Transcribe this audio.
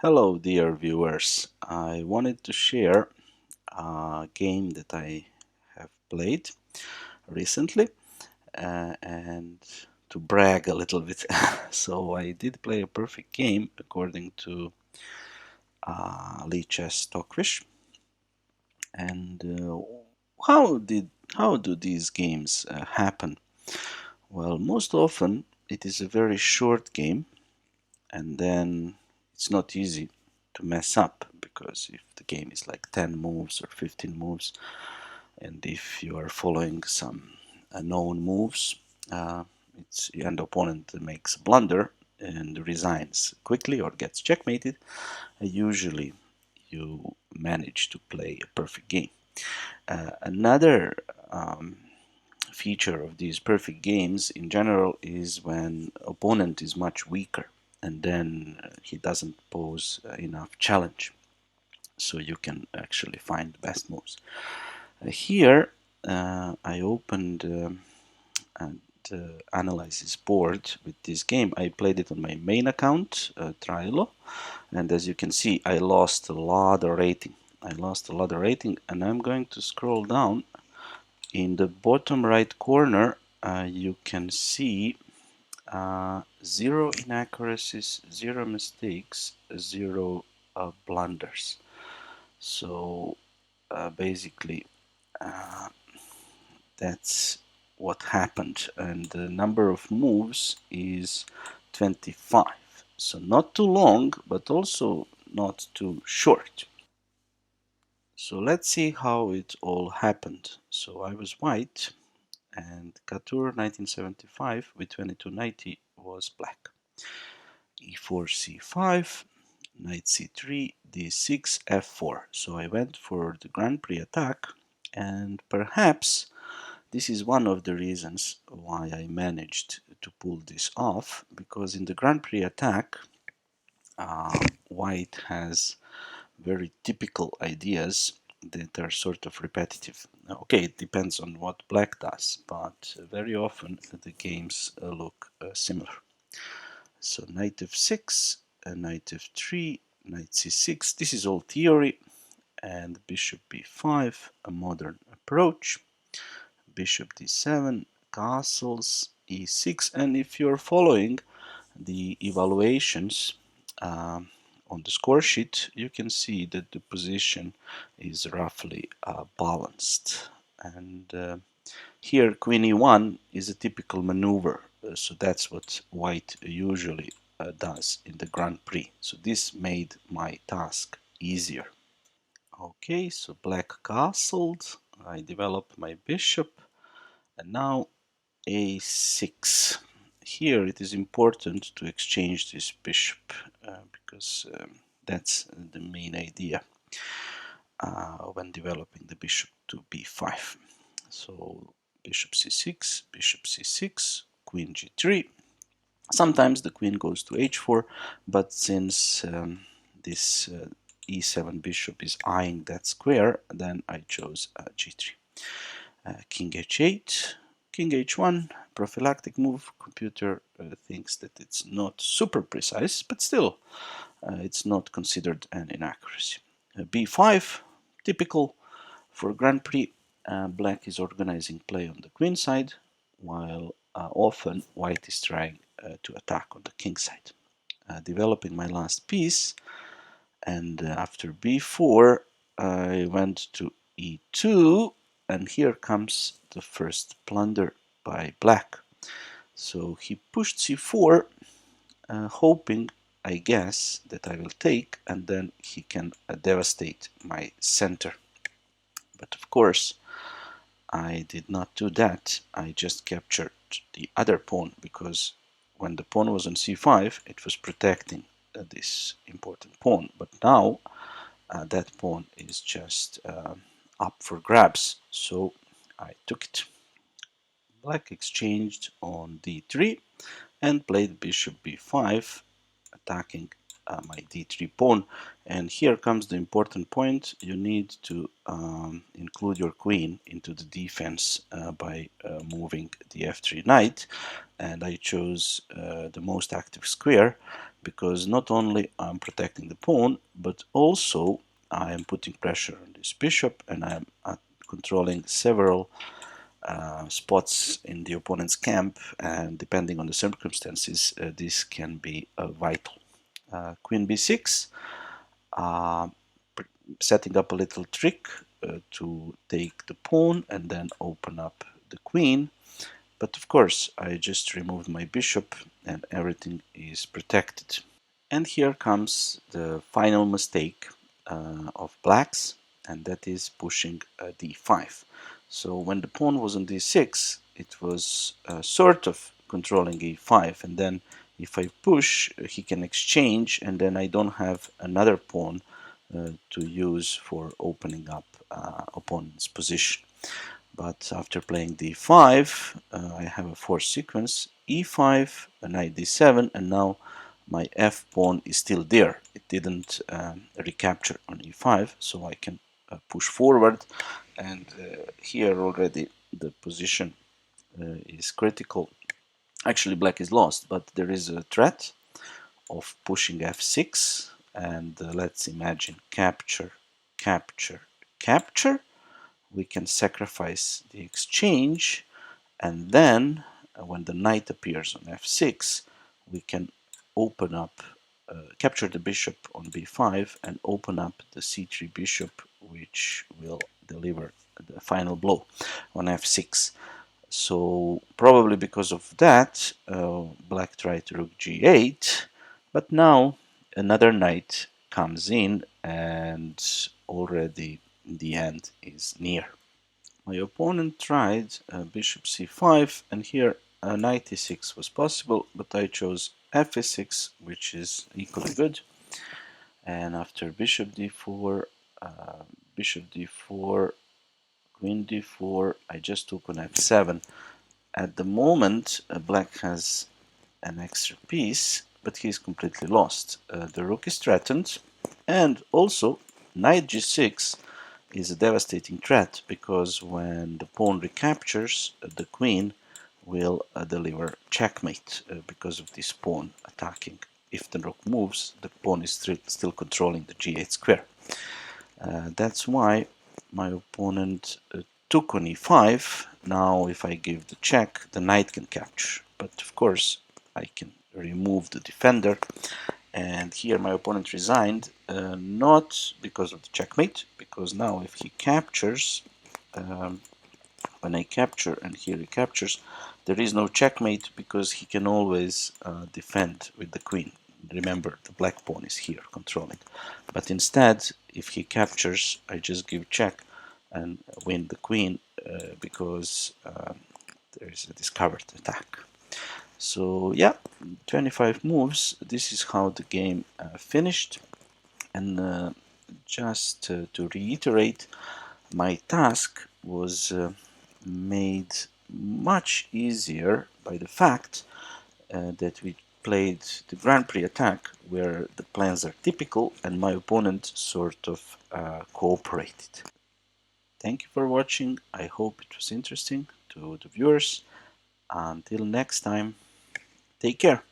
Hello, dear viewers. I wanted to share a game that I have played recently and to brag a little bit. So, I did play a perfect game according to Lee Chess Stockfish. And how did how do these games happen? Well, most often it is a very short game, and then it's not easy to mess up because if the game is like 10 moves or 15 moves, and if you are following some known moves, and the opponent makes a blunder and resigns quickly or gets checkmated, usually you manage to play a perfect game. Another feature of these perfect games in general is when opponent is much weaker and then he doesn't pose enough challenge, so you can actually find the best moves. Here I opened and analysis board with this game. I played it on my main account, Trilo, and as you can see I lost a lot of rating. And I'm going to scroll down. In the bottom right corner you can see 0 inaccuracies, 0 mistakes, 0 blunders. So basically uh, that's what happened, and the number of moves is 25. So not too long, but also not too short. So let's see how it all happened. So I was white, and Couture 1975 with 2290 was black. E4, C5, knight C3, D6, F4. So I went for the Grand Prix attack, and perhaps this is one of the reasons why I managed to pull this off, because in the Grand Prix attack, white has very typical ideas that are sort of repetitive. Okay, it depends on what black does, but very often the games look similar. So knight f6, knight f3, knight c6. This is all theory. And bishop b5, a modern approach. Bishop d7, castles, e6. And if you're following the evaluations on the score sheet, you can see that the position is roughly balanced. And here queen e1 is a typical maneuver, so that's what white usually does in the Grand Prix. So this made my task easier. Okay, so black castled, I developed my bishop, and now a6. Here it is important to exchange this bishop because that's the main idea when developing the bishop to b5. So bishop c6, queen g3. Sometimes the queen goes to h4, but since this e7 bishop is eyeing that square, then I chose g3. King h8, king h1, prophylactic move. Computer thinks that it's not super precise, but still it's not considered an inaccuracy. b5, typical for Grand Prix. Black is organizing play on the queen side, while often white is trying to attack on the king side. Developing my last piece, and after b4 I went to e2, and here comes the first blunder by black. So he pushed c4, hoping, I guess, that I will take, and then he can devastate my center. But of course I did not do that. I just captured the other pawn, because when the pawn was on c5 it was protecting this important pawn, but now that pawn is just up for grabs, so I took it. Black exchanged on d3 and played bishop b5, attacking my d3 pawn. And here comes the important point. You need to include your queen into the defense by moving the f3 knight, and I chose the most active square because not only I'm protecting the pawn, but also I am putting pressure on this bishop, and I'm controlling several spots in the opponent's camp, and depending on the circumstances, this can be vital. Queen b6, uh, setting up a little trick to take the pawn and then open up the queen. But of course, I just removed my bishop and everything is protected. And here comes the final mistake of blacks, and that is pushing d5. So when the pawn was on d6, it was sort of controlling e5, and then if I push, he can exchange, and then I don't have another pawn to use for opening up opponent's position. But after playing d5, I have a forced sequence, e5, knight d7, and now my f pawn is still there. It didn't recapture on e5, so I can push forward, and here already the position is critical. Actually, black is lost, but there is a threat of pushing f6, and let's imagine capture, capture, capture. We can sacrifice the exchange, and then when the knight appears on f6, we can open up, capture the bishop on b5 and open up the c3 bishop, which will deliver the final blow on f6. So probably because of that, black tried to rook g8, but now another knight comes in, and already the end is near. My opponent tried bishop c5, and here knight e6 was possible, but I chose f e6, which is equally good. And after bishop d4, bishop d4, queen d4, I just took on f7. At the moment, black has an extra piece, but he's completely lost. The rook is threatened, and also knight g6 is a devastating threat, because when the pawn recaptures, the queen will deliver checkmate because of this pawn attacking. If the rook moves, the pawn is still controlling the g8 square. That's why my opponent took on e5. Now if I give the check, the knight can capture, but of course I can remove the defender. And here my opponent resigned, not because of the checkmate, because now if he captures, when I capture and he recaptures, there is no checkmate, because he can always defend with the queen. Remember, the black pawn is here controlling. But instead, if he captures, I just give check and win the queen, because there is a discovered attack. So yeah, 25 moves. This is how the game finished. And just to reiterate, my task was made much easier by the fact that we played the Grand Prix attack, where the plans are typical and my opponent sort of cooperated. Thank you for watching. I hope it was interesting to the viewers. Until next time, take care.